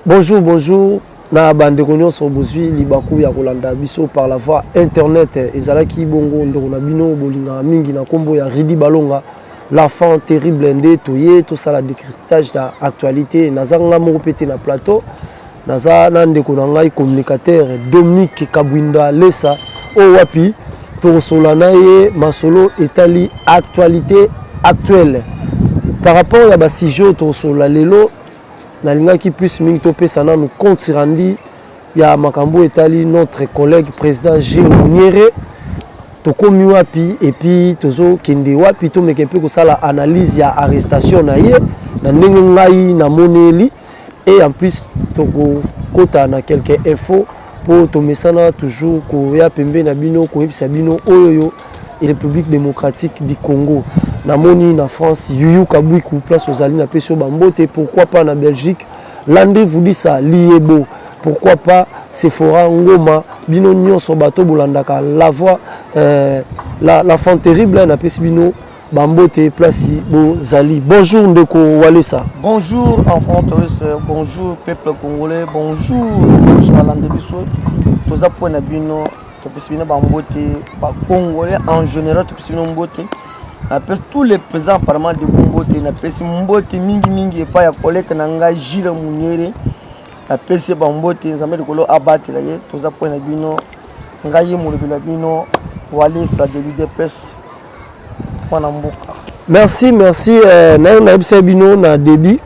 Bonjour, bonjour. Na bande konyo so bozui libaku ya kolanda biso par la voie internet ezalaki bongo ndoko na bino bolinga mingi na kombo ya Ridi Balonga l'enfant terrible ndé toye tout ça la décryptage da actualité nazanga moko pété na plateau naza na ndeko na ngai communicateur Dominique Kabwinda Lesa o wapi to solana ye masolo etali actualité actuelle par rapport à ba sujet to sola lelo nalinga qui plus mingi to pesa na nous compte randi ya makambo etali notre collègue président Gilles Mouniéré to komi wapi et puis tozo kende wapi to mekepe ko sala analyse ya arrestation na ye na ndenge ngai na moneli et en plus to ko kota na quelques infos pour to mesana toujours ko ya pembe na bino ko yebisa bino oyoyo République démocratique du Congo. Namoni na France, Yuyu Kabwiku place aux alliés na Pesio Bambote, pourquoi pas na Belgique, Landry vous dit ça, Liebo, pourquoi pas Sephora Ngoma, Bino Nyon Sobato Bolandaka, la voix, l'enfant terrible na Pesio Bino Bambote, place Bozali. Bonjour Ndeko Walesa. Bonjour enfants touristes, bonjour peuple congolais, bonjour Landry Bisso, tous à point na Bino. Congolais en général, tous les présents apparemment de Bombote, Mbote mingi et pas ya collègue nanga Gilles Mouniéré, la PC Bombote, Nzambe de Kolo abattre là, tous à point na bino, ngaye mulibila bino, Walesa de l'UDPS, Mboka. Merci, merci. Na ebisa bino na débit,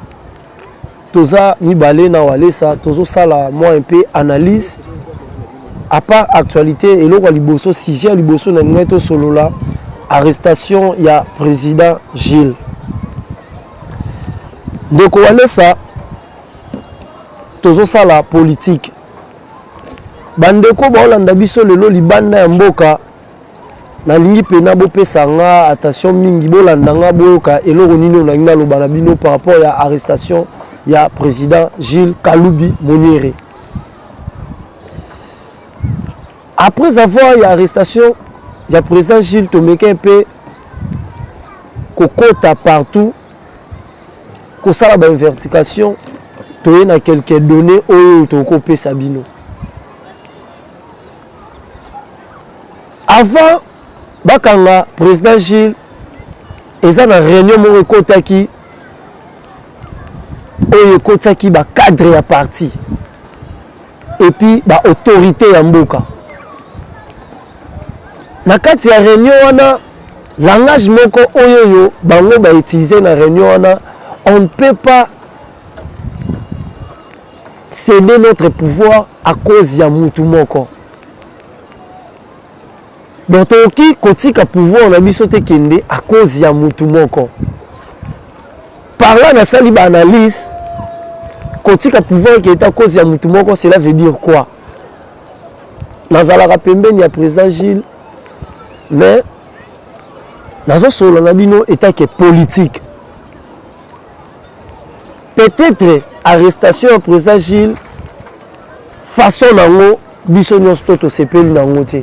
toza mibale na Walesa, tozo sala moi un peu analyse. À part actualité, et là, liboso sujet liboso na ngeto solo la arrestation ya président Gilles. Donc on ça tozo sala politique. Bandeko ba olanda biso lelo libanda ya mboka na lingi pena bo pesa nga attention mingi bolanda nga boyoka eloko nini na ngina loba na bino par rapport ya arrestation ya président Gilles Kalubi Mouniéré. Après avoir eu l'arrestation, il y a président Gilles Tomeke un peu kokota partout, ko sala ba investigation, to na quelques données au to kopé Sabino. Avant bakanga président Gilles eza na réunion mo kotaki oyo kotaki ba cadre ya parti et puis ba autorité ya mboka. Na kati ya réunion wana langage moko oyoyo bango ba utiliser na réunion wana on ne peut pas céder notre pouvoir à cause ya mutu moko. Donc toki kotika pouvoir na biso te kende à cause ya mutu moko. Par là na sali ba analyse kotika pouvoir qui est à cause ya mutu moko, cela veut dire quoi? Nazala pembeni ya président Gilles. Mais nazo solo na bino état que politique. Peut-être arrestation au président Gilles façon nango biso nyonso to sepeli nango te.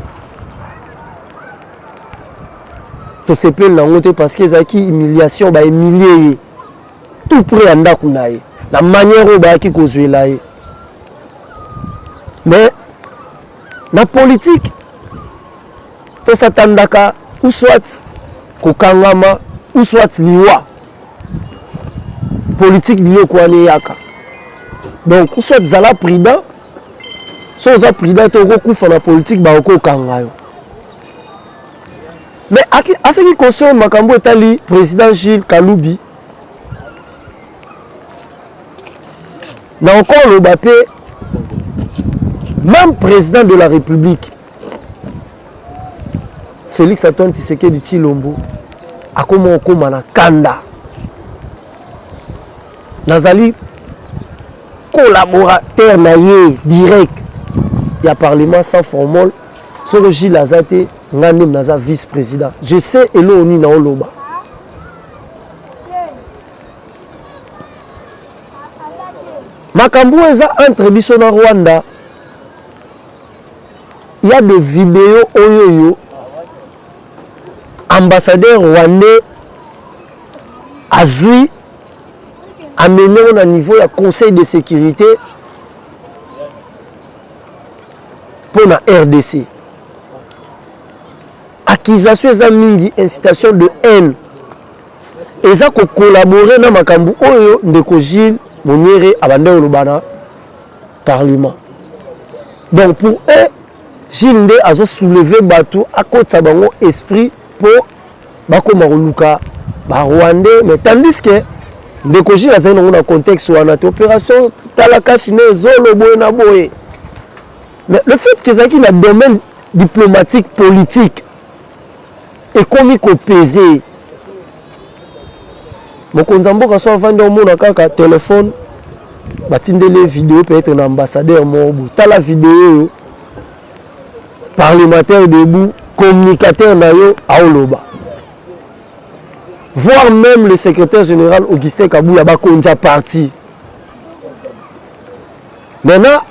To sepeli nango te parce que ezaki humiliation ba humilier tout près à ndako na ye. La manière o ba ki kozwela ye. Mais la politique to satandaka ou soit kokangama ou soit liwa politique biloko wane yaka. Donc ou soit zala prudent so za prudent to kokufa na politique ba kokanga yo. Mais à ce qui concerne makambo etali président Gilles Kalubi na encore le Bapé même président de la République Félix Antoine Tshisekedi Tshilombo akoma okoma na kanda nazali collaborateur na ye direct ya parlement sans formol solo Gilles Azate ngande naza vice-président je sais elo oni na oloba makambo eza entre biso na Rwanda. Il y a des vidéos oyoyo ambassadeur rwandais azui amené au niveau du conseil de sécurité pour la RDC. Accusation eza mingi, incitation de haine. Eza ko collaborer na makambu oyo ndeko Gilles Munyere abande olobana parlement. Donc pour eux, Gilles Nde a soulevé bateau à côté de bango esprit pour bako maruluka ba Rwandais, mais tandis que ndeko Gilles a dans un contexte où on a opération talaka chine zolo boye na boye. Mais le fait que ça qui dans le domaine diplomatique politique et comme il pesé mokonza mboka so vendre au monde kaka téléphone batindele vidéo peut-être un ambassadeur mobu tala vidéo parlementaire debout communicateur nayo aoloba voire même le secrétaire général Augustin Kabouya bakonza parti maintenant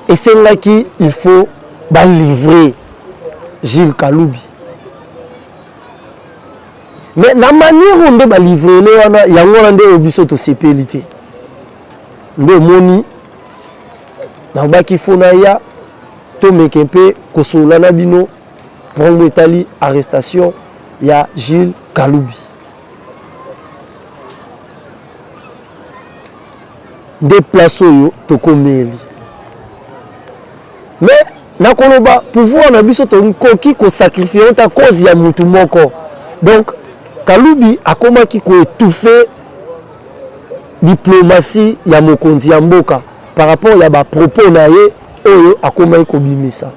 et c'est là qu'il faut livrer Gilles Kaloubi. Mais la manière dont on va livrer, il y a un peu de CPLT. Le moni, dans le qui faut naïa, Tomé Kempe, Kosola Nabino, pour Italie, arrestation, il y a Gilles Kaloubi. Déplaçons Tokomeli. Mais, na koloba pouvoir na biso to koki ko sacrifier ta cause ya mutu moko. Donc Kaloubi a comment qui ko étouffer diplomatie ya mokonzi ya mboka par rapport ya ba propos na ye oyo akoma ko bimisa.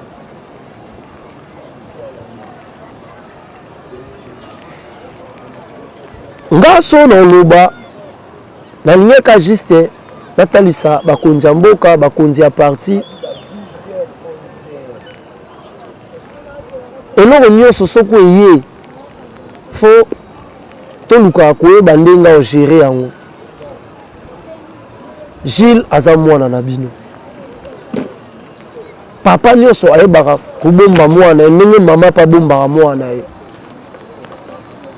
Ngaso na loba na linyeka juste natalisa bakonzi ya mboka bakonzi ya parti eloko nyonso soko eye fo toluka koyeba ndenge ogere yango. Gilles aza mwana na bino, papa nyonso ayebaka kobomba mwana ndenge mama pa bombaka mwana ye.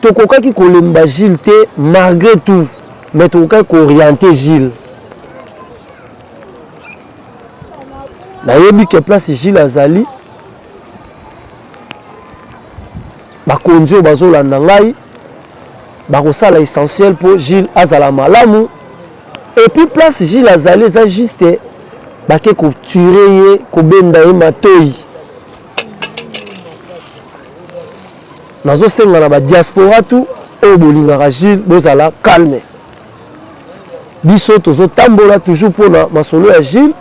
Tokokaki kolemba Gilles te malgré tout, mais tokokaki koorienter Gilles. Nayebi ke place Gilles azali bakonzi oyo bazolanda ngai bakosala essentiel pour Gilles azala malamu. Et puis place Gilles azali eza juste bake koture ye kobenda ye matoi. Nazosenga na badiaspora tout oyo bolingaka Gilles bozala calme. Biso tozotambola toujours mpona masolo ya Gilles,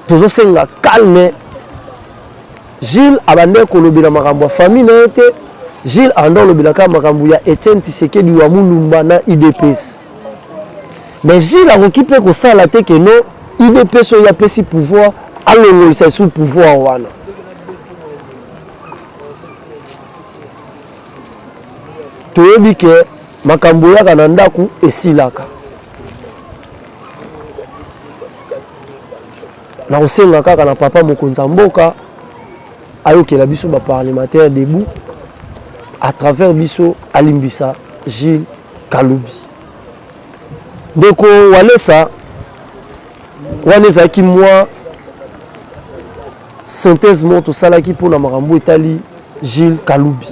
tozosenga calme. Gilles abande kolobela makambo ya famille na ete. Gilles ando lobelaka makambo ya Etienne Tshisekedi wa Mulumba na IDPS. Mais Gilles a occupé ko sala te ke no IDPS oyo apesi pouvoir alongolisa sous pouvoir wana. Toyebi ke makambo ya kana ndaku esilaka. Na osenga kaka na papa mokonza mboka ayokela biso ba parlementaire debout à travers biso alimbisa Gilles Kaloubi. Ndeko Wanesa ki moi synthèse moto salaki pour na makambo etali Gilles Kaloubi.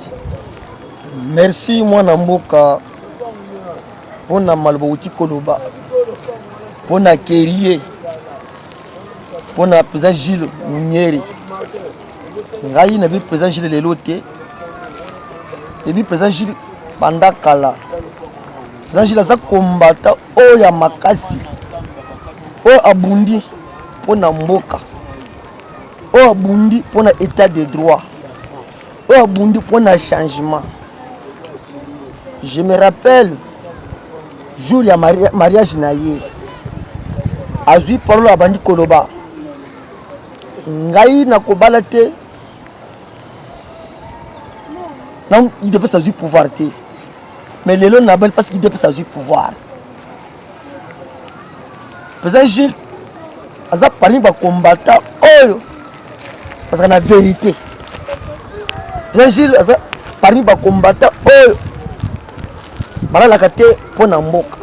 Merci mwana mboka pona malbouti koloba pona kerie pona président Gilles Munyere ngai na bi président Gilles lelote et bi président Gilles bandakala président Gilles za combattant oya makasi o abundi pona mboka o abundi pona état de droit o abundi pona changement. Je me rappelle jour ya mariage na ye azui parole abandi koloba ngai na kobala te non il devait s'agir pouvoir te mais lelo na belle parce qu'il devait s'agir pouvoir. Président Gilles aza parmi ba combattant oyo parce que na vérité Président Gilles aza parmi ba combattant oyo balalaka te mpona mboka.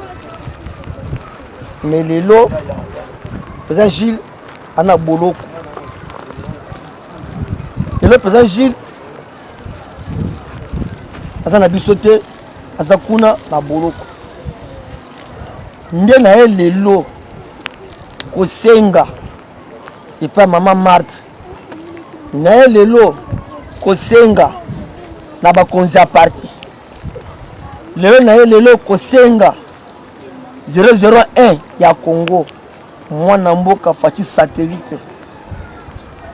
Mais lelo Président Gilles ana boloko le président Gilles aza na biso te aza kuna na boloko nde na ye lelo kosenga epai mama Marthe na ye lelo kosenga na bakonzi ya parti lelo na ye lelo kosenga 001 ya Congo mwana mboka Faci satellite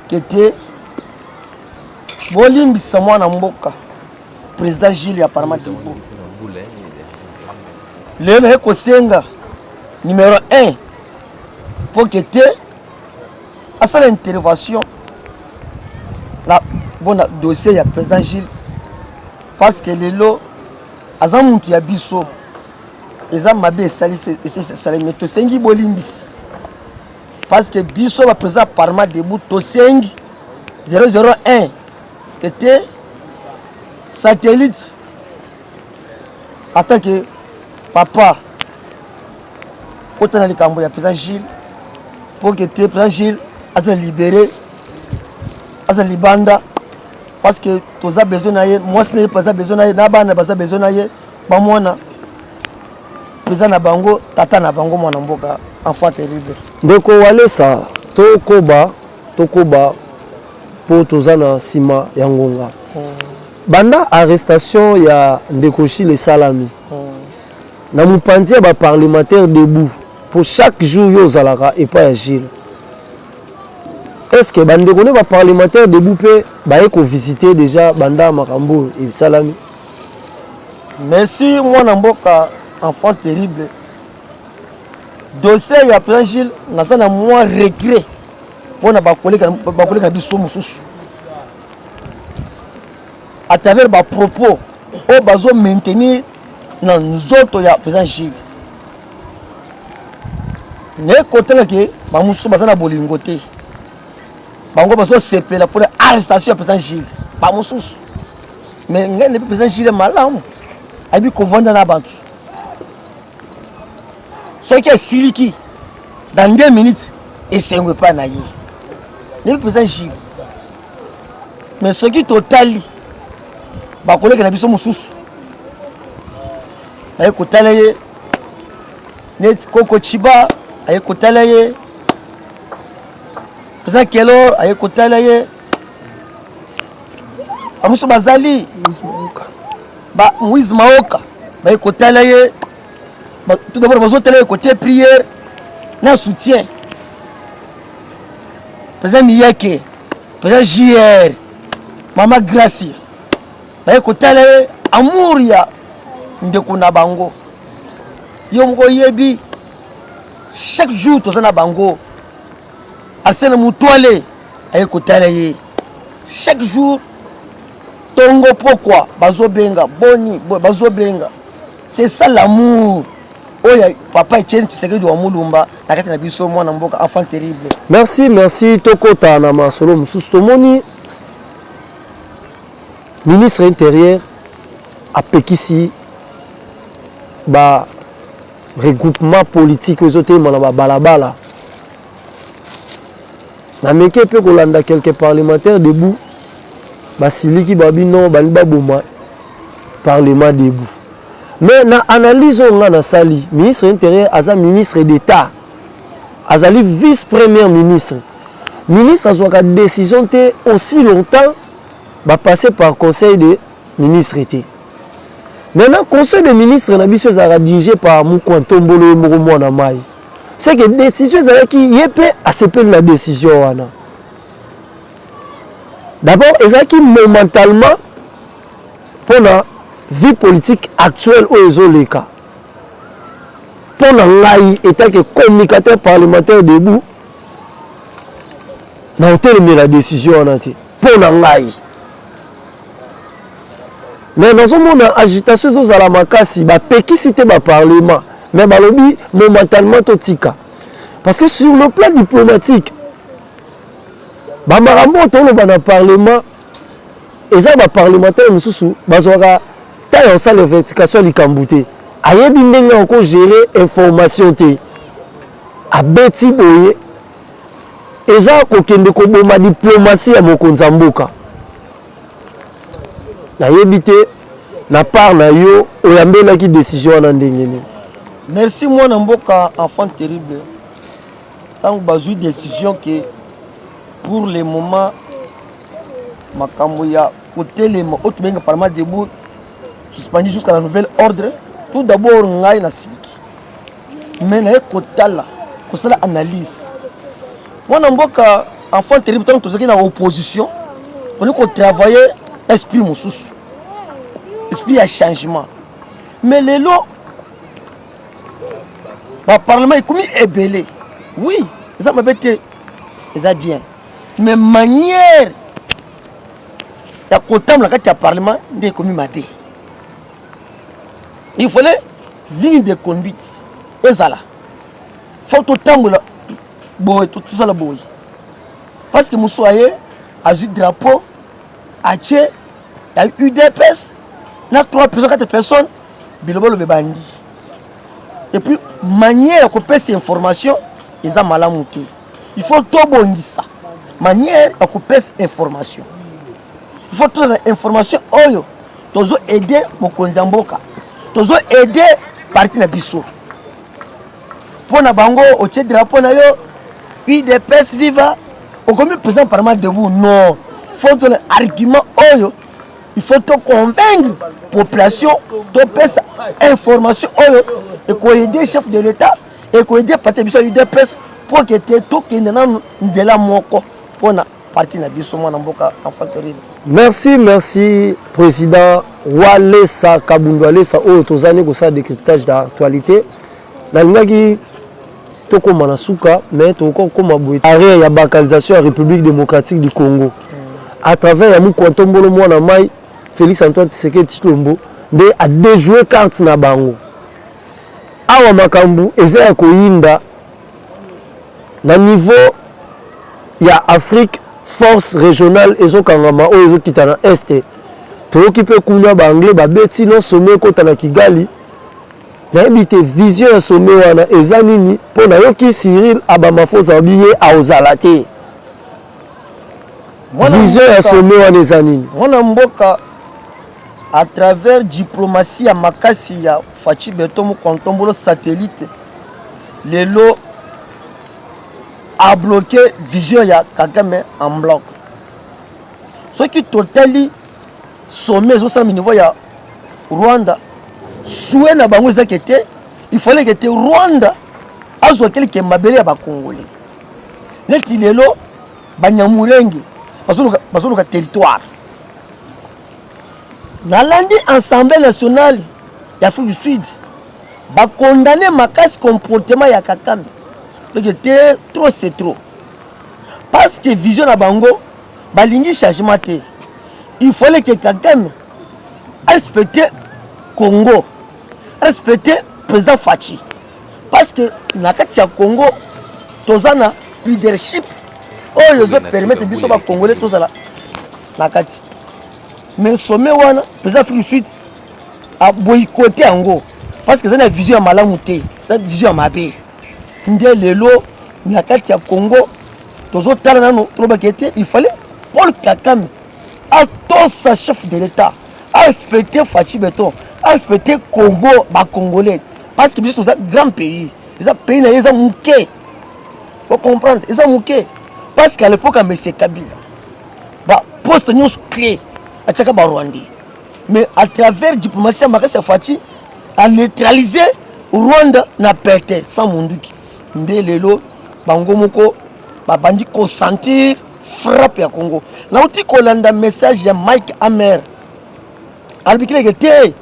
kete bolimbisa mwana mboka président Gilles ya Parlement Debout lelo na ye kosenga numéro 1 pour kete asala intervention na bona dossier ya président Gilles parce que lelo aza mutu ya biso eza mabe esali me tosengi bolimbisi parce que biso ba président Parlement Debout tosengi 001 était satellite en tant que papa kotana likambo ya président Gilles pour que te président Gilles asa libéré asa libanda parce que toza besoin na ye moi ce n'est pas besoin na ye na bana baza besoin na ye ba mwana président na bango tata na bango mwana mboka enfant terrible ndeko wale sa tokoba po tozana sima ya ngonga banda arrestation ya ndeko Gilles Salami na mupanzi ba parlementaire debout pour chaque jour yo zalaka et pas Gilles. Est-ce que bandeko ne ba parlementaire debout pe ba eko visiter déjà banda makambo et Salami? Merci mwana mboka enfant terrible. Dossier ya président Gilles naza na moi regret pour na ba collègue biso mususu. À travers ba propos o bazo maintenir na nzoto ya président Gilles. Ne kotela ke ba mususu baza na bolingo te. Bango bazo sepela pour l'arrestation ya président Gilles. Ba mususu. Mais ngene président Gilles malamu. Abi kovanda na bantu. Ce qui est siliki dans 2 minutes et c'est un pas naïe. Le président Gilles. Mais ce qui totali ba collègue na biso mususu. Ay kotalaye net Koko Chiba ay kotalaye président Kelor ay kotalaye amuso bazali ba Moïse Maoka ba kotalaye tout d'abord vous avez côté prière na soutien président Miyake président JR mama Gracie ba kotalaye amour ya ndeko na bango yo mko yebi chaque jour to na bango asena mutwale ay kotalaye chaque jour tongo pourquoi bazo benga boni bazo benga c'est ça l'amour. Oya papa Etienne Tshisekedi wa Mulumba na kati na biso mwana mboka enfant terrible. Merci tokota na masolo mususu tomoni ministre intérieur apekisi ba regroupement politique ezotema na ba balabala na meke pe kolanda quelques parlementaires debout basiliki babino bali baboma parlement debout. Mais na analyse on a sali ministre intérieur aza ministre d'état azali vice-premier ministre azwaka décision te aussi longtemps va passer par conseil de ministre été. Maintenant conseil de ministre na biso za dirigé par Mukwantombolo Moromo na mai. C'est que décision za ki yepé accepter la décision wana. D'abord ezaki momentalement pour la vie politique actuelle au Ezoleka. Pour l'enlaï, étant que communicateur parlementaire debout, n'a pas la décision en entier. Pour l'enlaï. Mais dans un monde agitation, aux alamakasi, bah peki cité ba parlement, mais bah lobby momentalement totika. Parce que sur le plan diplomatique, bah marambo tolo ba na parlement, et ça ba parlementaire mususu, bah zora taille en salle de vertication likambouté. Ayebi ndenge encore gérer information te. A beti boye, et ça kokende ko boma diplomatie à mokonza mboka. nayebite na part na yo oyambelaki décision wana ndenge nini. Merci moi na mboka enfant terrible. Tant que bazui décision que pour le moment makambo ya kotelema otubenga parlement debout suspendu jusqu'à la nouvelle ordre. Tout d'abord ngai na siliki. Mais na ekotala kosala analyse. Moi na mboka enfant terrible tant que tozaki na opposition, on est travailler esprit mosusu. Esprit à changement. Mais les lots le Parlement est commis ébélé. Oui, ça m'a bêté. Ça bien. Mais manière de côté le Parlement est commis ma bé. Il fallait ligne de conduite. Et ça là. Faut tout temps là. Boy, tout ça là boy. Parce que Moussoye a eu drapeau, a tué, il y a eu UDPS, il y a 3 personnes, 4 personnes, Bilobo le bandi. Et puis, manière de couper ces informations, ils ont mal à monter. Il faut tout bon ça. Manière de couper ces informations. Il faut toute l'information. Oyo, toujours aider mon Konzamboka. Toujours aider parti na biso. Pour na bango, au tché drapeau na yo, UDPS viva. Au comme président parlement debout, non. Il faut un argument. Oyo, il faut te convaincre la population de passer information et qu'on aide les chefs de l'État et qu'on aide les partis de l'UDPS pour que tout qui est dans la moko pour la partie de l'État. Merci, président Walesa Kabundu Walesa Tozani pour ça décryptage d'actualité. Nalingaki toko manasuka mais toko koma boye arrêt ya balkanisation ya République démocratique du Congo à travers ya Mukontombolo mwana mai Félix Antoine Tshisekedi Tshilombo nde a déjoué carte na bango awa makambu eza ya koyinda na niveau ya Afrique force régionale ezokangama oyo ezokita na este toyoki mpe kuna baanglais babeti no sommet kota na Kigali nayebi te vision ya sommet wana eza nini mpo nayoki Cyril Abamafosa obiye aozala te vision ya sommet wana eza nini mwana mboka à travers diplomatie ya makasi ya Fachi Beton Mukontombolo satellite lelo a bloqué vision ya Kagame en bloc. Ce qui totali sommet au niveau ya Rwanda souhait na bango zakete il fallait que Rwanda azwa quelque mabele ya ba Congolais. Neti lelo banyamurenge basuluka territoire. Na lundi Assemblée nationale d'Afrique du Sud ba condamner makasi comportement ya Kagame. Donc trop c'est trop. Parce que vision na bango balingi changement te. Il fallait que Kagame respecte Congo, respecte président Fachi. Parce que na kati ya Congo tozana leadership oyo zo permettre biso ba Congolais tozala na kati. Mais sommet wana président Afrique du Sud a boycotté yango parce que c'est une vision ya malamu te, c'est une vision ya mabe. Nde lelo na kati ya Congo tozo tala nano trobakete il fallait Paul Kagame a tous sa chef de l'État a respecté Fachi Beton a respecté Congo ba Congolais parce que biso toza grand pays les pays na yeza muke faut comprendre ils ont muke parce qu'à l'époque à monsieur Kabila ba poste news clé à Tchaka ba Rwanda mais à travers diplomatie makasi Fachi a neutralisé Rwanda na perte sans munduki nde lelo bango moko babandi consentir frappe ya Congo na uti kolanda message ya Mike Hammer albikile gete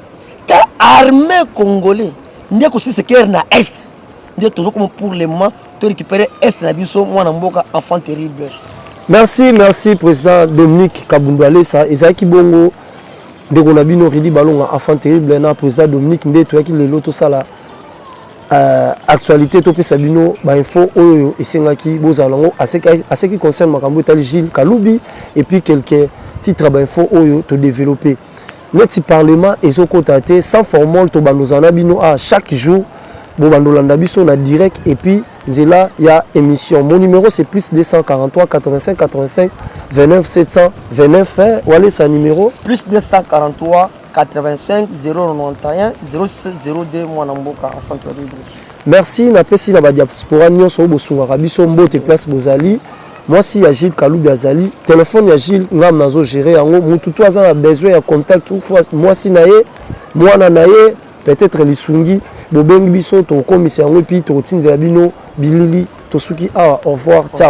ka armée congolais nde ko sisekere na est nde tozo comme pour le moment to récupérer est na biso mwana mboka enfant terrible. Merci président Dominique Kabundu Walesa ezaki bongo ndeko na bino Ridi Balonga enfant terrible na président Dominique nde toyaki lelo to sala actualité to pesa bino ba info oyo esengaki bozalongo à ce qui concerne makambo etali Gilles Kaloubi et puis quelques titres ba info oyo to développer notre parlement ezokota te sans formol to banozana bino à chaque jour bobandolanda biso na direct et puis nzela ya émission. Mon numéro c'est plus 243 85 85 29 729 wale sa numéro plus 243 85 091 06 02 mwana mboka enfant libre. Merci na pesi na ba diaspora nyonso bosungaka biso mbote place bozali. Moi si ya Gilles Kaloubi azali téléphone ya Gilles ngam nazo gérer yango mutu to aza na besoin ya contact une fois moi si na ye mwana na ye peut-être lisungi bobengi biso to komisa yango puis to tindela bino bilili to suki awa au revoir ciao.